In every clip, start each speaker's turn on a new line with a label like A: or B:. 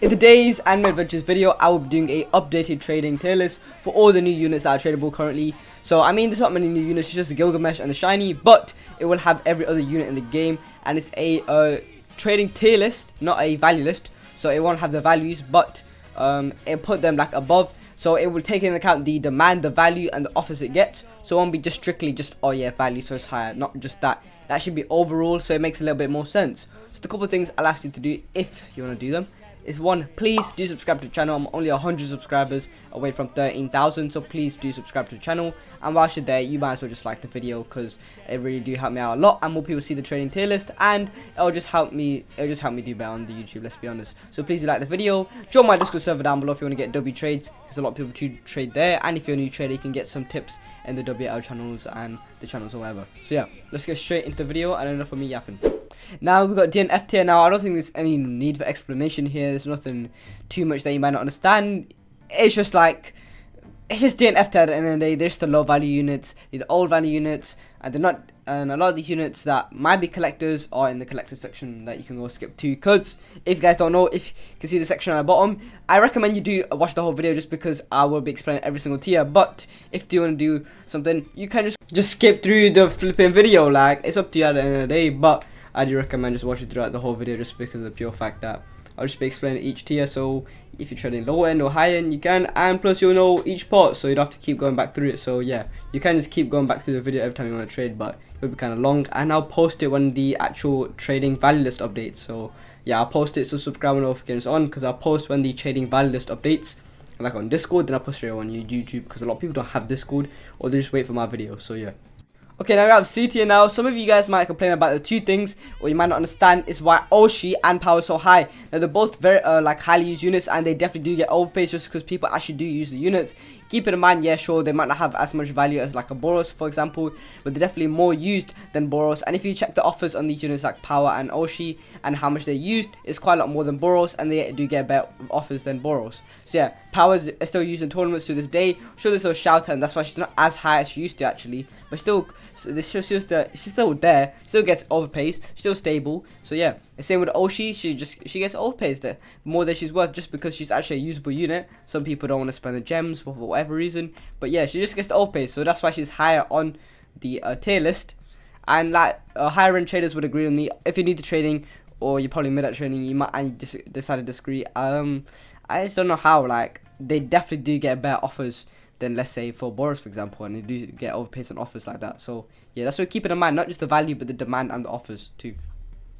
A: In today's Anime Adventures video, I will be doing a updated trading tier list for all the new units that are tradable currently. So, I mean, there's not many new units, it's just the Gilgamesh and the Shiny, but it will have every other unit in the game, and it's a trading tier list, not a value list. So it won't have the values, but it put them like above. So it will take into account the demand, the value, and the offers it gets. So it won't be just strictly just, oh yeah, value, so it's higher, not just that. That should be overall, so it makes a little bit more sense. So the couple of things I'll ask you to do if you want to do them is, one, please do subscribe to the channel. I'm only 100 subscribers away from 13,000, so please do subscribe to the channel. And whilst you're there, you might as well just like the video, because it really do help me out a lot, and more people see the trading tier list, and it'll just help me do better on the YouTube, let's be honest. So please do like the video. Join my Discord server down below if you want to get W trades, because a lot of people do trade there, and if you're a new trader, you can get some tips in the WL channels and the channels or whatever. So yeah, let's get straight into the video, and enough of me yapping. Now we've got DNF Tier. Now I don't think there's any need for explanation here. There's nothing too much that you might not understand. It's just like, it's just DNF Tier at the end of the day. They're just the low value units, they're the old value units, and they're not. And a lot of these units that might be collectors are in the collectors section that you can go skip to. Because if you guys don't know, if you can see the section on the bottom, I recommend you do watch the whole video, just because I will be explaining every single tier. But if you want to do something, you can just skip through the flipping video. Like, it's up to you at the end of the day, but I do recommend just watching throughout the whole video, just because of the pure fact that I'll just be explaining each tier. So if you're trading low end or high end, you can, and plus you'll know each part, so you don't have to keep going back through it. So yeah, you can just keep going back through the video every time you want to trade, but it'll be kind of long, and I'll post it when the actual trading value list updates. So yeah, I'll post it, so subscribe and notifications on, because I'll post when the trading value list updates, like on Discord. Then I'll post it on YouTube, because a lot of people don't have Discord, or they just wait for my video. So yeah. Okay, now we have C tier. Now, some of you guys might complain about the two things, or you might not understand, is why Oshi and Power is so high. Now, they're both very like highly used units, and they definitely do get overpaid just because people actually do use the units. Keep it in mind, yeah, sure, they might not have as much value as like a Boros, for example, but they're definitely more used than Boros. And if you check the offers on these units like Power and Oshi and how much they're used, it's quite a lot more than Boros, and they do get better offers than Boros. So yeah, Power is still used in tournaments to this day. Sure, there's a shout out, and that's why she's not as high as she used to actually, but still, so she's still there, still gets overpaid, still stable. So yeah, the same with Oshi, she gets overpaid there more than she's worth, just because she's actually a usable unit. Some people don't want to spend the gems for whatever reason, but yeah, she just gets overpaid, so that's why she's higher on the tier list. And like higher end traders would agree with me. If you're new to trading, or you're probably mid at trading, you might decide to disagree. I just don't know how. Like, they definitely do get better offers than, let's say, for Boros, for example, and they do get overpaid on offers like that. So yeah, that's what keep it in mind, not just the value, but the demand and the offers too.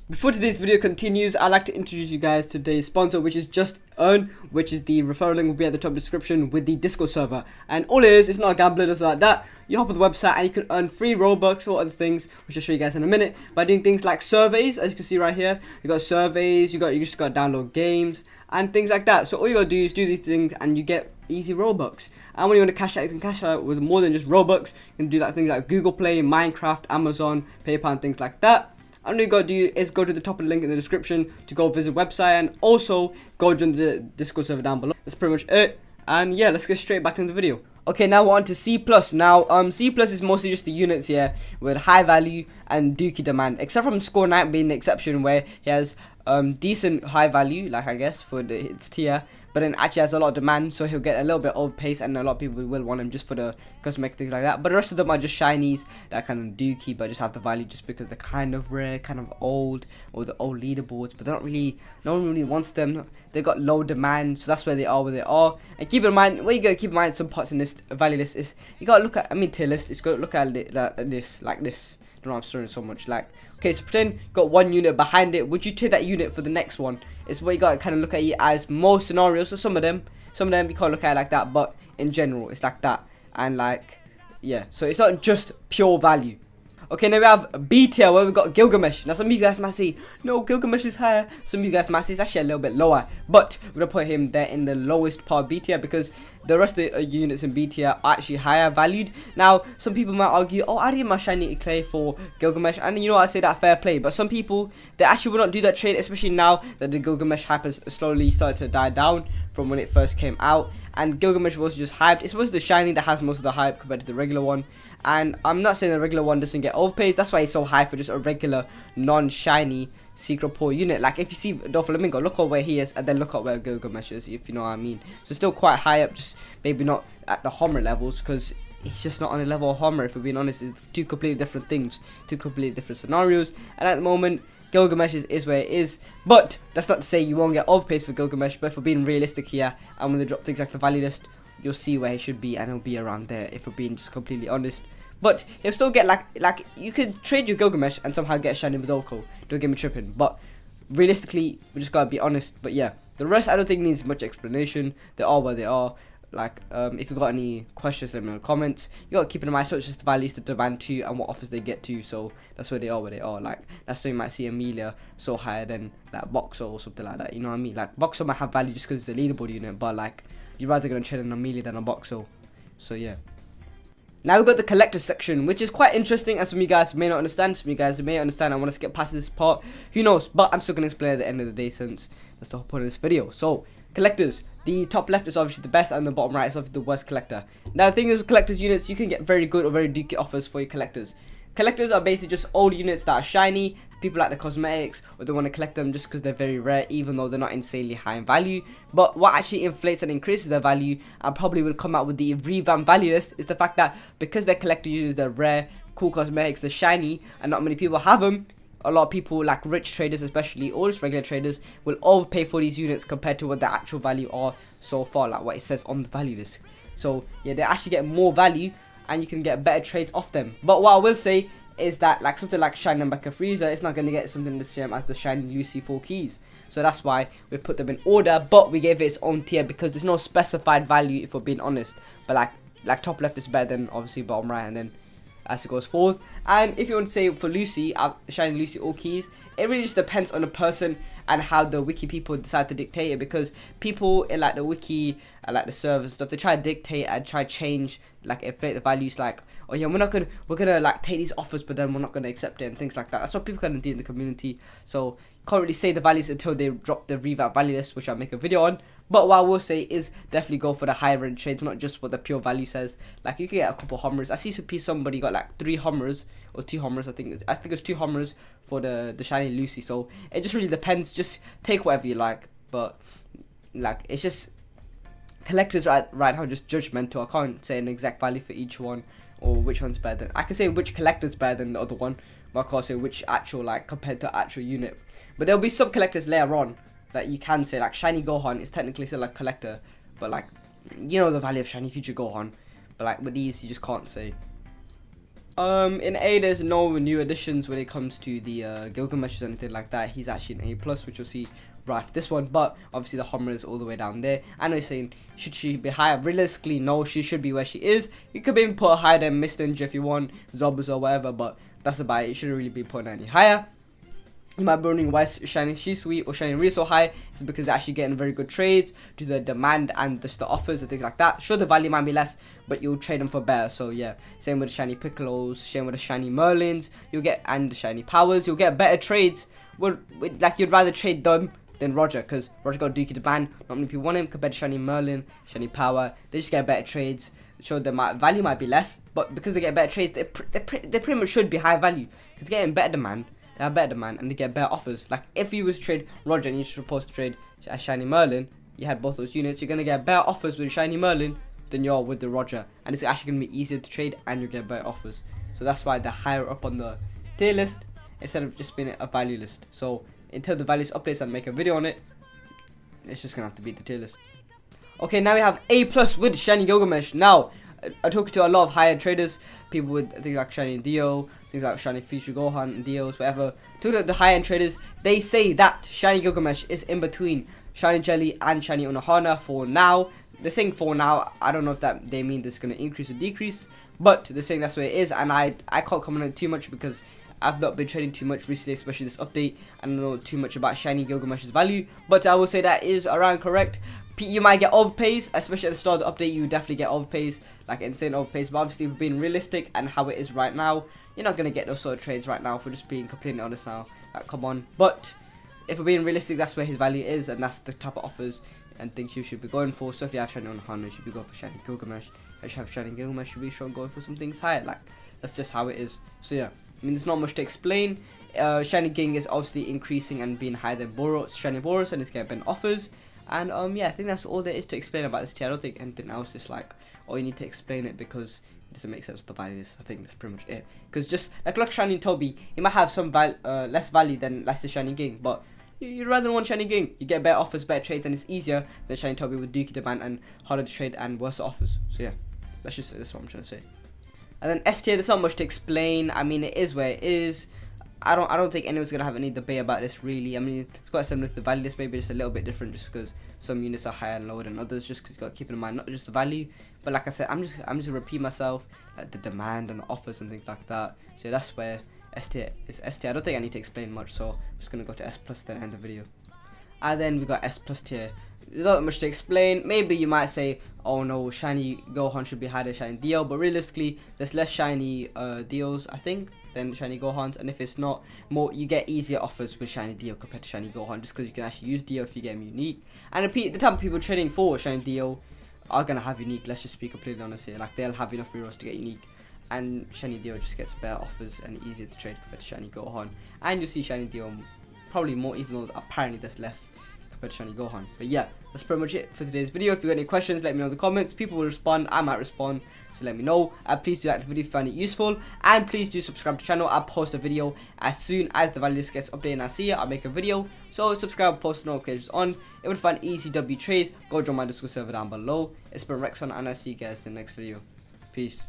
A: Before today's video continues, I'd like to introduce you guys to today's sponsor, which is JustEarn, which is the referral link will be at the top description with the Discord server. And all it is, it's not a gambler, nothing like that. You hop on the website and you can earn free Robux or other things, which I'll show you guys in a minute, by doing things like surveys. As you can see right here, you got surveys, you just got to download games and things like that. So all you gotta do is do these things, and you get easy Robux. And when you want to cash out, you can cash out with more than just Robux. You can do like things like Google Play, Minecraft, Amazon, PayPal, and things like that. And all you gotta do is go to the top of the link in the description to go visit the website, and also go join the Discord server down below. That's pretty much it. And yeah, let's get straight back into the video. Okay, now we're on to C+. Now, C+ is mostly just the units here with high value and dookie demand, except from Score Knight being the exception, where he has decent high value, like I guess for its tier, but then actually has a lot of demand, so he'll get a little bit overpaced, and a lot of people will want him just for the cosmetic things like that. But the rest of them are just shinies that kind of dookie, but just have the value just because they're kind of rare, kind of old, or the old leaderboards, but they're not really, no one really wants them. They've got low demand, so that's where they are where they are. And keep in mind, what you gotta keep in mind, some parts in this value list is, you gotta look at, I mean tier list, it's gotta look at this, like this. I don't know, I'm stirring so much. Like, okay, so pretend you got one unit behind it. Would you take that unit for the next one? It's what you gotta kind of look at it as most scenarios. So some of them you can't look at it like that, but in general, it's like that. And like, yeah, so it's not just pure value. Okay, now we have B tier, where we've got Gilgamesh. Now some of you guys might say, no, Gilgamesh is higher. Some of you guys might say it's actually a little bit lower, but we're gonna put him there in the lowest part of B tier, because the rest of the units in B tier are actually higher valued. Now some people might argue, oh, I did my shiny clay for Gilgamesh, and you know, I say that fair play, but some people, they actually will not do that trade, especially now that the Gilgamesh hype has slowly started to die down from when it first came out. And Gilgamesh was just hyped. It's supposed to be the shiny that has most of the hype compared to the regular one. And I'm not saying the regular one doesn't get overpaid. That's why it's so high for just a regular non-shiny secret poor unit. Like if you see Doflamingo, look at where he is, and then look at where Gilgamesh is, if you know what I mean. So still quite high up, just maybe not at the Homer levels, because he's just not on the level of Homer, if we're being honest. It's two completely different things, two completely different scenarios, and at the moment Gilgamesh is where it is. But that's not to say you won't get overpaid for Gilgamesh, but if we're being realistic here, and when they drop things like the value list, you'll see where he should be, and he'll be around there, if we're being just completely honest. But he'll still get like you could trade your Gilgamesh and somehow get a shiny Vidolko. Don't get me tripping, but realistically we just gotta be honest. But yeah, the rest I don't think needs much explanation. They are where they are. Like if you got any questions, let me know in the comments. You gotta keep in mind, so it's just the values, the demand to, and what offers they get to. So that's where they are, Like that's why you might see Amelia so higher than like Boxer or something like that. You know what I mean? Like Boxer might have value just because it's a leaderboard unit, but like you're rather gonna trade an Amelia than a Boxer. So yeah. Now we've got the collector section, which is quite interesting, as some of you guys may not understand. Some of you guys may understand. I want to skip past this part. Who knows? But I'm still going to explain at the end of the day, since that's the whole point of this video. So, collectors. The top left is obviously the best, and the bottom right is obviously the worst collector. Now, the thing is with collectors units, you can get very good or very decent offers for your collectors. Collectors are basically just old units that are shiny. People like the cosmetics, or they want to collect them just because they're very rare, even though they're not insanely high in value. But what actually inflates and increases their value, and probably will come out with the revamped value list, is the fact that because they're collector units, they're rare, cool cosmetics, they're shiny, and not many people have them. A lot of people, like rich traders especially, or just regular traders, will overpay for these units compared to what the actual value are so far, like what it says on the value list. So yeah, they actually get more value, and you can get better trades off them. But what I will say is that like something like Shiny Rebecca Freezer, it's not going to get something the same as the Shiny Lucy 4 keys. So that's why we put them in order, but we gave it its own tier because there's no specified value, if we're being honest. But like top left is better than obviously bottom right, and then as it goes forth. And if you want to say for Lucy, Shiny Lucy all keys, it really just depends on the person and how the wiki people decide to dictate it, because people in like the wiki and like the servers and stuff, they try to dictate and try to change, like inflate the values, like, oh yeah, we're gonna like take these offers, but then we're not gonna accept it, and things like that. That's what people kind of do in the community. So can't really say the values until they drop the revamp value list, which I'll make a video on. But what I will say is definitely go for the higher end trades, not just what the pure value says. Like you can get a couple Hummers. I see somebody got like 3 Hummers or 2 Hummers. I think it's 2 Hummers for the shiny Lucy. So it just really depends. Just take whatever you like. But like it's just collectors right now just judgmental. I can't say an exact value for each one or which one's better than. I can say which collector's better than the other one, but I can't say which actual, like compared to actual unit. But there'll be some collectors later on that you can say, like Shiny Gohan is technically still a collector, but like you know the value of Shiny Future Gohan. But like with these you just can't say. In A there's no new additions when it comes to the Gilgamesh or anything like that. He's actually an A+, which you'll see right after this one. But obviously the Homer is all the way down there. I know you're saying, should she be higher? Realistically, no, she should be where she is. You could maybe put her higher than Mr. Ninja if you want, Zobus or whatever, but that's about it. You shouldn't really be putting any higher. You might be wondering why Shiny Shisui or Shiny Ri so high. It's because they're actually getting very good trades due to the demand and just the offers and things like that. Sure, the value might be less, but you'll trade them for better. So yeah, same with the Shiny Piccolos, same with the Shiny Merlins. You'll get, and the Shiny Powers. You'll get better trades. Well, like you'd rather trade them than Roger, because Roger got Dookie to ban. Not many people want him compared to Shiny Merlin, Shiny Power. They just get better trades. Sure, the value might be less, but because they get better trades, they pretty much should be high value because they're getting better demand. They have better demand and they get better offers. Like if you was to trade Roger and you're supposed to trade a Shiny Merlin, you had both those units, you're gonna get better offers with Shiny Merlin than you are with the Roger, and it's actually gonna be easier to trade and you get better offers. So that's why they're higher up on the tier list instead of just being a value list. So until the values updates and make a video on it, it's just gonna have to be the tier list. Okay, now we have A+ with Shiny Gilgamesh. Now I talk to a lot of higher traders, people with things like Shiny Dio, things like Shiny Future Gohan, Dios, whatever. To the high end traders, they say that Shiny Gilgamesh is in between Shiny Jelly and Shiny Unohana for now. They're saying for now. I don't know if that they mean this is going to increase or decrease, but they're saying that's where it is, and I can't comment on it too much because I've not been trading too much recently, especially this update. I don't know too much about Shiny Gilgamesh's value, but I will say that is around correct. You might get overpays, especially at the start of the update. You definitely get overpays, like insane overpays. But obviously, if we're being realistic and how it is right now, you're not gonna get those sort of trades right now. If we're just being completely honest now, like come on. But if we're being realistic, that's where his value is, and that's the type of offers and things you should be going for. So if you have Shiny Unohana, you should be going for Shiny Gilgamesh. If you have Shiny Gilgamesh, you should be sure going for some things higher. Like that's just how it is. So yeah. I mean, there's not much to explain. Shiny Ging is obviously increasing and being higher than Shiny Boros, and it's getting better offers. And yeah, I think that's all there is to explain about this tier. I don't think anything else is like, oh, you need to explain it because it doesn't make sense with the values. I think that's pretty much it. Because just like look, Shiny Toby, he might have some less value than let's say Shiny Ging, but you'd rather want Shiny Ging. You get better offers, better trades, and it's easier than Shiny Toby with Dookie Demand and harder to trade and worse offers. So yeah, that's what I'm trying to say. And then S tier, there's not much to explain. I mean, it is where it is. I don't think anyone's gonna have any debate about this really. I mean, it's quite similar to the value list, maybe just a little bit different, just because some units are higher and lower than others. Just because you got to keep in mind not just the value, but like I said, I'm just gonna repeat myself, like the demand and the offers and things like that. So that's where S tier is S tier. I don't think I need to explain much, so I'm just gonna go to S plus then end the video. And then we got S plus tier. There's not much to explain. Maybe you might say, oh no, Shiny Gohan should be higher than Shiny Dio, but realistically, there's less Shiny Dios, I think, than Shiny Gohans, and if it's not, more you get easier offers with Shiny Dio compared to Shiny Gohan, just because you can actually use Dio if you get him unique. And the type of people trading for Shiny Dio are gonna have unique. Let's just be completely honest here. Like they'll have enough reroll to get unique, and Shiny Dio just gets better offers and easier to trade compared to Shiny Gohan. And you see Shiny Dio probably more, even though apparently there's less compared to Shiny Gohan. But yeah, that's pretty much it for today's video. If you got any questions, let me know in the comments. People will respond, I might respond, so let me know. Please do like the video if you find it useful, and please do subscribe to the channel. I'll post a video as soon as the value list gets updated and I see it, I'll make a video. So subscribe, post notifications on. If you want to find easy W trades, go join my Discord server down below. It's been Rexon, and I'll see you guys in the next video. Peace.